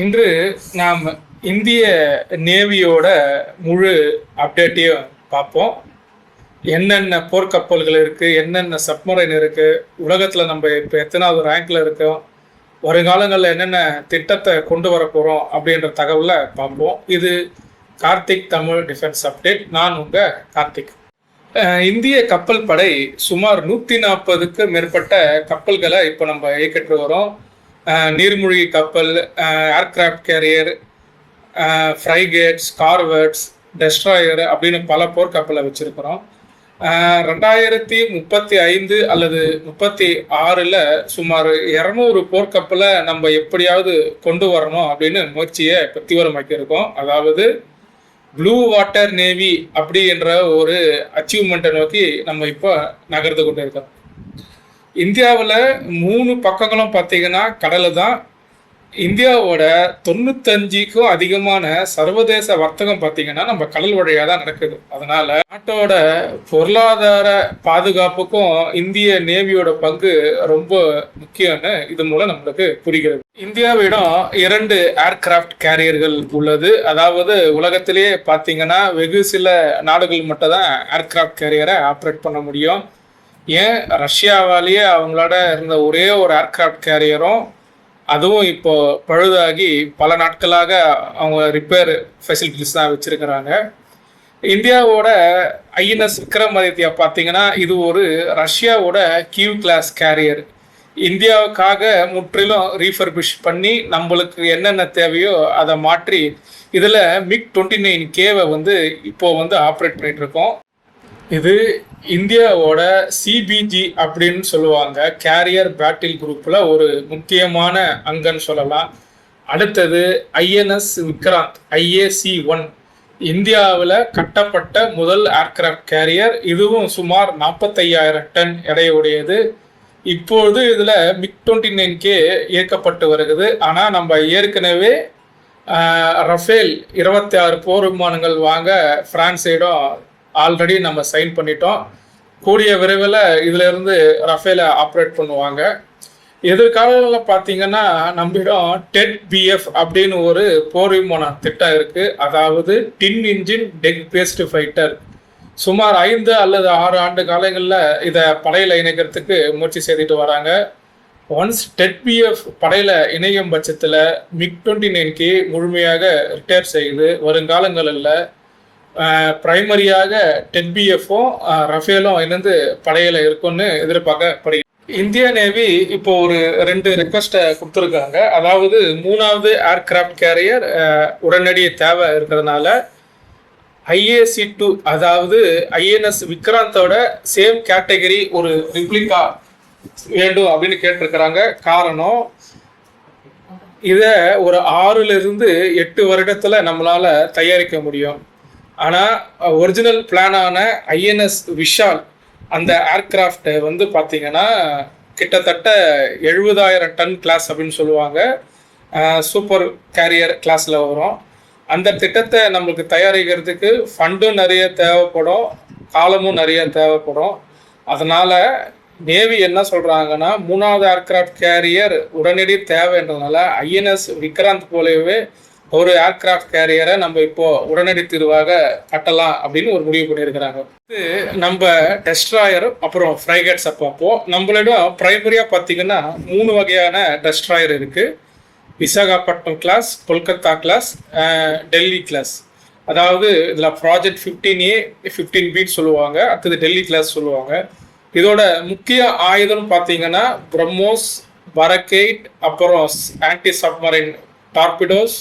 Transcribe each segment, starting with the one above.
இன்று நாம் இந்திய நேவியோட முழு அப்டேட்டையும் பார்ப்போம். என்னென்ன போர்க்கப்பல்கள் இருக்குது, என்னென்ன சப்மரைன் இருக்குது, உலகத்தில் நம்ம இப்போ எத்தனாவது ரேங்கில் இருக்கோம், வருங்காலங்களில் என்னென்ன திட்டத்தை கொண்டு வர போகிறோம் அப்படின்ற தகவலை பார்ப்போம். இது கார்த்திக் தமிழ் டிஃபென்ஸ் அப்டேட். நான் உங்கள் கார்த்திக். இந்திய கப்பல் படை சுமார் 140க்கு மேற்பட்ட கப்பல்களை இப்போ நம்ம இயக்கிட்டு வரோம். நீர்மூழ்கி கப்பல், ஏர்கிராஃப்ட் கேரியர், ஃப்ரைகேட்ஸ், கார்வெட்ஸ், டெஸ்ட்ராயர் அப்படின்னு பல போர்க்கப்பலை வச்சுருக்கிறோம். 2035 அல்லது 36 சுமார் 200 போர்க்கப்பலை நம்ம எப்படியாவது கொண்டு வரணும் அப்படின்னு முயற்சியை இப்போ தீவிரமாக்கியிருக்கோம். அதாவது ப்ளூ வாட்டர் நேவி அப்படி என்ற ஒரு அச்சீவ்மெண்ட்டை நோக்கி நம்ம இப்போ நகர்ந்து கொண்டு இருக்கோம். இந்தியாவில் 3 பக்கங்களும் பார்த்தீங்கன்னா கடல் தான். இந்தியாவோட 95க்கும் அதிகமான சர்வதேச வர்த்தகம் பார்த்தீங்கன்னா நம்ம கடல் வழியாக தான் நடக்குது. அதனால நாட்டோட பொருளாதார பாதுகாப்புக்கும் இந்திய நேவியோட பங்கு ரொம்ப முக்கியம்னு இது மூலம் நம்மளுக்கு புரிகிறது. இந்தியாவிடம் 2 ஏர்கிராஃப்ட் கேரியர்கள் உள்ளது. அதாவது உலகத்திலேயே பார்த்தீங்கன்னா வெகு சில நாடுகள் மட்டும் தான் ஏர்கிராஃப்ட் கேரியரை ஆப்ரேட் பண்ண முடியும். ஏன், ரஷ்யாவாலேயே அவங்களோட இருந்த ஒரே ஒரு ஏர்கிராஃப்ட் கேரியரும் அதுவும் இப்போ பழுதாகி பல நாட்களாக அவங்க ரிப்பேர் ஃபெசிலிட்டிஸ் தான் வச்சுருக்கிறாங்க. இந்தியாவோட ஐஎன்எஸ் விக்ரமாதித்யா பார்த்தீங்கன்னா இது ஒரு ரஷ்யாவோட கியூ கிளாஸ் கேரியர். இந்தியாவுக்காக முற்றிலும் ரீஃபர்பிஷ் பண்ணி நம்மளுக்கு என்னென்ன தேவையோ அதை மாற்றி இதில் MiG-29Kவை இப்போ ஆப்ரேட் பண்ணிகிட்ருக்கோம். இது இந்தியாவோட சிபிஜி அப்படின்னு சொல்லுவாங்க, கேரியர் பேட்டில் குரூப்பில் ஒரு முக்கியமான அங்கன்னு சொல்லலாம். அடுத்தது ஐஎன்எஸ் விக்ராந்த் IAC-1, இந்தியாவில் கட்டப்பட்ட முதல் ஏர்கிராஃப்ட் கேரியர். இதுவும் சுமார் 45,000 டன் எடையுடையது. இப்பொழுது இதில் MiG-29K இயக்கப்பட்டு வருகிறது. ஆனால் நம்ம ஏற்கனவே ரஃபேல் 26 போர் விமானங்கள் வாங்க பிரான்ஸிடம் ஆல்ரெடி நம்ம சைன் பண்ணிட்டோம். கூடிய விரைவில் இதிலிருந்து ரஃபேலை ஆப்ரேட் பண்ணுவாங்க. எதிர்காலத்தில் பார்த்தீங்கன்னா நம்மிடம் TED-BF அப்படின்னு ஒரு போர் விமான திட்டம் இருக்குது. அதாவது டின் இன்ஜின் டெக் பேஸ்டு ஃபைட்டர். சுமார் 5 அல்லது 6 ஆண்டு காலங்களில் இதை படையில் இணைக்கிறதுக்கு முயற்சி செய்துட்டு வராங்க. ஒன்ஸ் TED-BF படையில் இணையும் பட்சத்தில் MiG-29K முழுமையாக ரிட்டையர் செய்து வருங்காலங்களில் பிரைமரியாக TED-BFும் ரஃபேலும் இணைந்து படையில் இருக்கும்னு எதிர்பார்க்கப்படுகிறது. இந்திய நேவி இப்போ ஒரு 2 ரெக்வஸ்ட்டை கொடுத்துருக்காங்க. அதாவது 3வது ஏர்கிராஃப்ட் கேரியர் உடனடி தேவை இருக்கிறதுனால IAC-2 அதாவது ஐஎன்எஸ் விக்ராந்தோட சேம் கேட்டகரி ஒரு ரிப்ளிகா வேண்டும் அப்படின்னு கேட்டிருக்கிறாங்க. காரணம், இதை ஒரு 6லிருந்து 8 வருடத்தில் நம்மளால் தயாரிக்க முடியும். ஆனால் ஒரிஜினல் பிளானான ஐஎன்எஸ் விஷால் அந்த ஏர்கிராஃப்டை பார்த்தீங்கன்னா கிட்டத்தட்ட 70,000 டன் கிளாஸ் அப்படின்னு சொல்லுவாங்க, சூப்பர் கேரியர் கிளாஸில் வரும். அந்த திட்டத்தை நம்மளுக்கு தயாரிக்கிறதுக்கு ஃபண்டும் நிறைய தேவைப்படும், காலமும் நிறைய தேவைப்படும். அதனால் நேவி என்ன சொல்கிறாங்கன்னா 3வது ஏர்கிராஃப்ட் கேரியர் உடனடி தேவைன்றதுனால ஐஎன்எஸ் விக்ராந்த் போலவே ஒரு ஏர்கிராஃப்ட் கேரியரை நம்ம இப்போ உடனடி தீர்வாக கட்டலாம் அப்படின்னு ஒரு முடிவு பண்ணியிருக்கிறாங்க. இது நம்ம டெஸ்ட்ராயர் அப்புறம் ஃப்ரைகேட்ஸை பார்ப்போம். நம்மளிடம் பிரைமரியாக பார்த்தீங்கன்னா 3 வகையான டெஸ்ட்ராயர் இருக்குது. Visakhapatnam class, Kolkata class, Delhi class. அதாவது இதில் ப்ராஜெக்ட் 15A 15B சொல்லுவாங்க, அடுத்தது டெல்லி கிளாஸ் சொல்லுவாங்க. இதோட முக்கிய ஆயுதம்னு பார்த்தீங்கன்னா பிரம்மோஸ், பரக்கைட், அப்புறம் ஆன்டி சப்மரைன் டார்பிடோஸ்,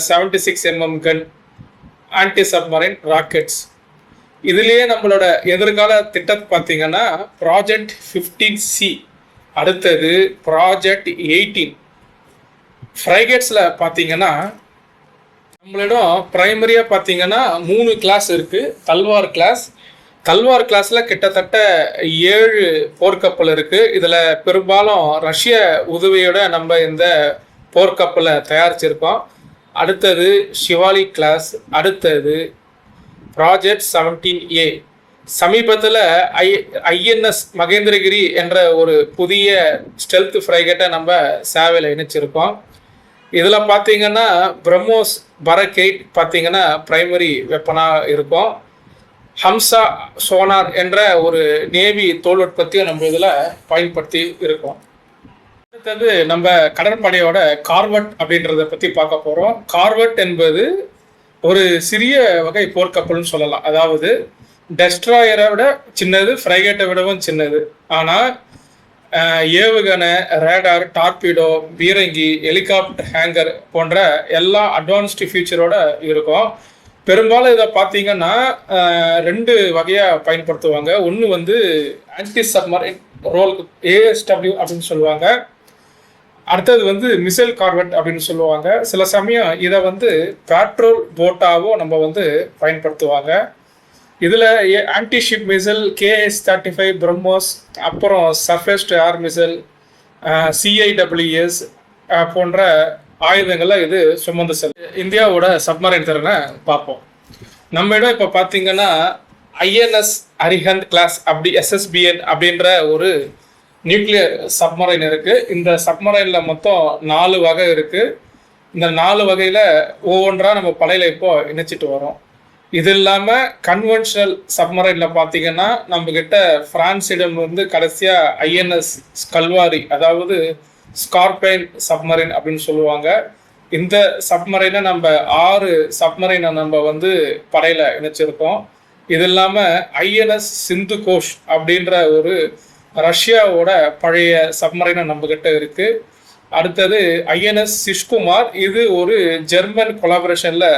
76mm கன், ஆன்டி சப்மரைன் ராக்கெட்ஸ். இதுலேயே நம்மளோட எதிர்கால திட்டத்தை பார்த்தீங்கன்னா ப்ராஜெக்ட் 15C, அடுத்தது ப்ராஜெக்ட் 18. ஃப்ரைகேட்ஸில் பார்த்தீங்கன்னா நம்மளிடம் ப்ரைமரியாக பார்த்தீங்கன்னா 3 கிளாஸ் இருக்குது. தல்வார் கிளாஸில் கிட்டத்தட்ட 7 போர்க்கப்பல் இருக்குது. இதில் பெரும்பாலும் ரஷ்ய உதவியோட நம்ம இந்த போர்க்கப்பலை தயாரிச்சிருக்கோம். அடுத்தது ஷிவாலி கிளாஸ், அடுத்தது ப்ராஜெக்ட் 17A. சமீபத்தில் ஐஎன்எஸ் மகேந்திரகிரி என்ற ஒரு புதிய ஸ்டெல்த் ஃப்ரைகேட்டை நம்ம சேவையில் இணைச்சிருக்கோம். இதில் பார்த்தீங்கன்னா பிரம்மோஸ் பரக் 8 பார்த்தீங்கன்னா பிரைமரி வெப்பனாக இருக்கும். ஹம்சா சோனார் என்ற ஒரு நேவி தொழில்நுட்பத்தையும் நம்ம இதில் பயன்படுத்தி இருக்கோம். அடுத்தது நம்ம கடற்படையோட கார்வெட் அப்படின்றத பற்றி பார்க்க போகிறோம். கார்வெட் என்பது ஒரு சிறிய வகை போர்க்கப்பல்னு சொல்லலாம். அதாவது டெஸ்ட்ராயரை விட சின்னது, ஃப்ரைகேட்டை விடவும் சின்னது. ஆனால் ஏவுகணை, ரேடார், டார்பீடோ, பீரங்கி, ஹெலிகாப்டர் ஹேங்கர் போன்ற எல்லா அட்வான்ஸ்டு ஃபீச்சரோட இருக்கும். பெரும்பாலும் இதை பார்த்தீங்கன்னா 2 வகையாக பயன்படுத்துவாங்க. ஒன்று வந்து ஆன்டி சப்மரைன் ரோல் ASW அப்படின்னு சொல்லுவாங்க. அடுத்தது வந்து மிசைல் கார்வெட் அப்படின்னு சொல்லுவாங்க. சில சமயம் இதை வந்து பேட்ரோல் போட்டாவோ நம்ம வந்து பயன்படுத்துவாங்க. இதில் ஆன்டிஷிப் மிசைல் KS-35 பிரம்மோஸ், அப்புறம் surface to air missile CIWS போன்ற ஆயுதங்களை இது சுமந்து செல்லும். இந்தியாவோட சப்மரைன் திறனை பார்ப்போம். நம்ம இடம் இப்போ பார்த்தீங்கன்னா INS அரிஹந்த் கிளாஸ் SSBN அப்படின்ற ஒரு நியூக்ளியர் சப்மரைன் இருக்குது. இந்த சப்மரைனில் மொத்தம் 4 வகை இருக்குது. இந்த 4 வகையில் ஒவ்வொன்றாக நம்ம படையில் இப்போ இணைச்சிட்டு வரோம். இது இல்லாமல் கன்வென்ஷனல் சப்மரைனில் பார்த்தீங்கன்னா நம்மக்கிட்ட ஃப்ரான்ஸிடம் வந்து கடைசியாக INS ஸ்கல்வாரி, அதாவது ஸ்கார்பைன் சப்மரைன் அப்படின்னு சொல்லுவாங்க. இந்த சப்மரைனை நம்ம 6 சப்மரைனை நம்ம வந்து படையில் இணைச்சிருக்கோம். இது இல்லாமல் INS சிந்து கோஷ் அப்படின்ற ஒரு ரஷ்யாவோட பழைய சப்மரைனை நம்மக்கிட்ட இருக்குது. அடுத்தது INS சிஷ்குமார், இது ஒரு ஜெர்மன் கொலாபரேஷனில்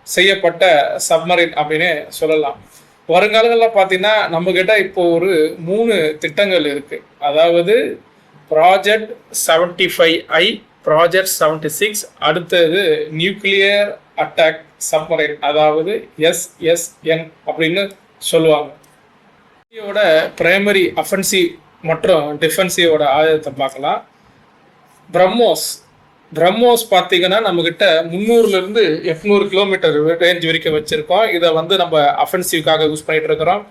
செய்யப்பட்ட சப்மரைன் அப்படின்னு சொல்லலாம். வருங்காலங்களில் பார்த்தீங்கன்னா நம்மக்கிட்ட இப்போ ஒரு 3 திட்டங்கள் இருக்குது. அதாவது ப்ராஜெக்ட் 75I, ப்ராஜெக்ட் 76, அடுத்தது நியூக்ளியர் அட்டாக் சப்மரைன், அதாவது SSN அப்படின்னு சொல்லுவாங்க. இந்தியாவோட பிரைமரி அஃபென்சிவ் மற்றும் டிஃபென்சிவோட ஆயுதத்தை பார்க்கலாம். பிரம்மோஸ் பார்த்தீங்கன்னா நம்மக்கிட்ட 300லேருந்து 800 கிலோமீட்டர் ரேஞ்ச் வரைக்கும் வச்சுருக்கோம். இதை வந்து நம்ம அஃபென்சிவ்காக யூஸ் பண்ணிகிட்டு இருக்கிறோம்.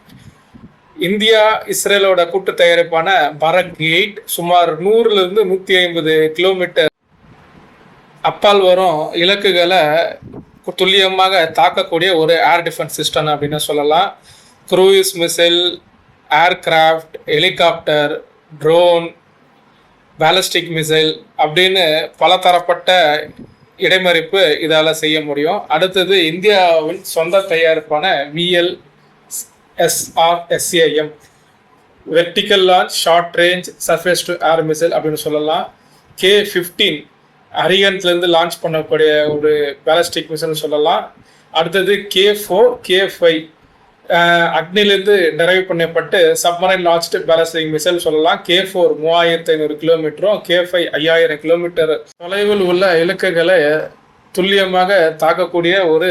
இந்தியா இஸ்ரேலோட கூட்டு தயாரிப்பான பரக் 8 சுமார் 100லேருந்து 150 கிலோமீட்டர் அப்பால் வரும் இலக்குகளை துல்லியமாக தாக்கக்கூடிய ஒரு ஏர் டிஃபென்ஸ் சிஸ்டம் அப்படின்னு சொல்லலாம். Cruise missile, aircraft, helicopter, drone, ballistic missile அப்படின்னு பல தரப்பட்ட இடைமறிப்பு இதால் செய்ய முடியும். அடுத்தது இந்தியாவின் சொந்த தயாரிப்பான VLSRSAM, vertical launch short range surface to air missile அப்படின்னு சொல்லலாம். K-15 அரிஹந்த்லேருந்து லான்ச் பண்ணக்கூடிய ஒரு பேலஸ்டிக் மிசைல்னு சொல்லலாம். அடுத்தது K-4, K-5 அக்னிலேருந்து டெரைவ் பண்ணப்பட்டு சப்மரைன் லான்ச்டு பேலஸ்டிக் மிசைல் சொல்லலாம். K-4 3500 கிலோமீட்டரும், K-5 5000 கிலோமீட்டர் தொலைவில் உள்ள இலக்குகளை துல்லியமாக தாக்கக்கூடிய ஒரு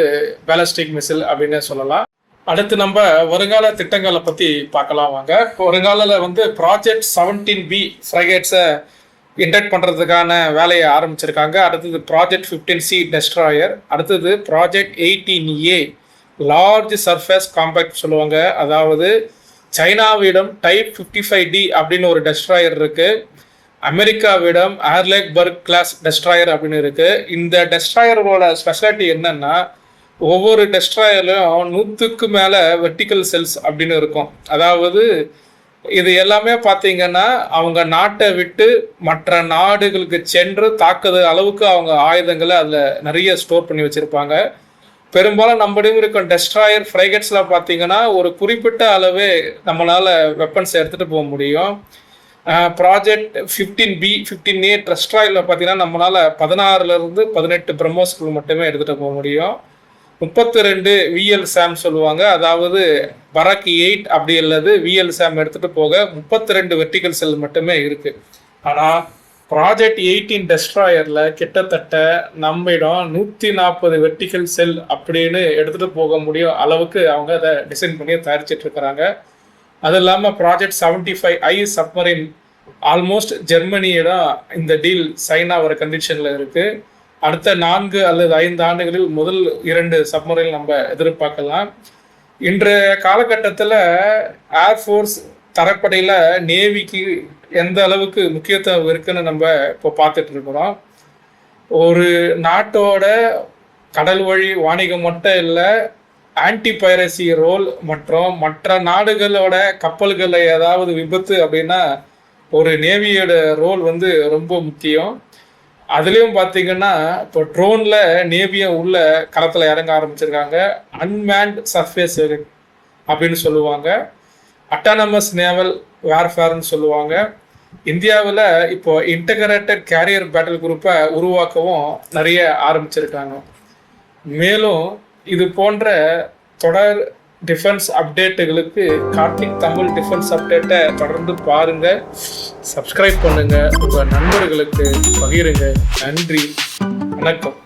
பேலஸ்டிக் மிசைல் அப்படின்னு சொல்லலாம். அடுத்து நம்ம வருங்கால திட்டங்களை பற்றி பார்க்கலாம் வாங்க. வருங்காலில் வந்து ப்ராஜெக்ட் 17B ஃப்ரைகேட்ஸை இன்டெக்ட் பண்ணுறதுக்கான வேலையை ஆரம்பிச்சிருக்காங்க. அடுத்தது ப்ராஜெக்ட் 15C டெஸ்ட்ராயர், அடுத்தது project 18A large surface compact சொல்லுவாங்க. அதாவது சைனாவிடம் டைப் 55D அப்படின்னு ஒரு டெஸ்ட்ராயர் இருக்குது. அமெரிக்காவிடம் ஏர்லேக் பர்க் கிளாஸ் டெஸ்ட்ராயர் அப்படின்னு இருக்குது. இந்த டெஸ்ட்ராயரோட ஸ்பெஷாலிட்டி என்னன்னா, ஒவ்வொரு டெஸ்ட்ராயர்லையும் 100க்கு மேலே வெர்டிக்கல் செல்ஸ் அப்படின்னு இருக்கும். அதாவது இது எல்லாமே பார்த்தீங்கன்னா அவங்க நாட்டை விட்டு மற்ற நாடுகளுக்கு சென்று தாக்குதல் அளவுக்கு அவங்க ஆயுதங்களை அதில் நிறைய ஸ்டோர் பண்ணி வச்சுருப்பாங்க. பெரும்பாலும் நம்மிடம் இருக்கும் டெஸ்ட்ராயர் ஃப்ரைகேட்ஸில் பார்த்தீங்கன்னா ஒரு குறிப்பிட்ட அளவே நம்மளால் வெப்பன்ஸ் எடுத்துகிட்டு போக முடியும். ப்ராஜெக்ட் 15B 15A டெஸ்ட்ராயரில் பார்த்தீங்கன்னா நம்மளால் 16லேருந்து 18 பிரம்மோஸ்கள் மட்டுமே எடுத்துகிட்டு போக முடியும். 32 VLSAM சொல்லுவாங்க. அதாவது பரக் 8 அப்படி அல்லது VLSAM எடுத்துகிட்டு போக 32 வெர்டிக்கல் செல் மட்டுமே இருக்குது. ஆனால் ப்ராஜெக்ட் 18 டெஸ்ட்ராயரில் கிட்டத்தட்ட நம்மிடம் 140 வெர்டிக்கல் செல் அப்படின்னு எடுத்துகிட்டு போக முடியும் அளவுக்கு அவங்க அதை டிசைன் பண்ணி தயாரிச்சிட்டு இருக்கிறாங்க. அது இல்லாமல் ப்ராஜெக்ட் 75I சப்மரின் ஆல்மோஸ்ட் ஜெர்மனியிடம் இந்த டீல் சைன் ஆகிற கண்டிஷனில் இருக்குது. அடுத்த 4 அல்லது 5 ஆண்டுகளில் முதல் 2 சப்மரின் நம்ம எதிர்பார்க்கலாம். இன்றைய காலகட்டத்தில் ஏர்ஃபோர்ஸ் தரப்படையில் நேவிக்கு எந்த அளவுக்கு முக்கியத்துவம் இருக்குன்னு நம்ம இப்போ பார்த்துட்டு இருக்கிறோம். ஒரு நாட்டோட கடல் வழி வாணிகம் மட்டும் இல்லை, ஆன்டி பைரசி ரோல் மற்றும் மற்ற நாடுகளோட கப்பல்களில் ஏதாவது விபத்து அப்படின்னா ஒரு நேவியோட ரோல் வந்து ரொம்ப முக்கியம். அதுலேயும் பார்த்தீங்கன்னா இப்போ ட்ரோனில் நேவியும் உள்ள களத்தில் இறங்க ஆரம்பிச்சிருக்காங்க. அன்மேன்ட் சர்ஃபேஸ் அப்படின்னு சொல்லுவாங்க, அட்டானமஸ் நேவல் வேர்ஃபேர்னு சொல்லுவாங்க. இந்தியாவில் இப்போ இன்டகிரேட்டட் கேரியர் பேட்டில் குரூப்பை உருவாக்கவும் நிறைய ஆரம்பிச்சிருக்காங்க. மேலும் இது போன்ற தொடர் டிஃபென்ஸ் அப்டேட்டுகளுக்கு கார்த்திக் தமிழ் டிஃபென்ஸ் அப்டேட்டை தொடர்ந்து பாருங்கள், சப்ஸ்கிரைப் பண்ணுங்கள், உங்கள் நண்பர்களுக்கு பகிருங்க. நன்றி, வணக்கம்.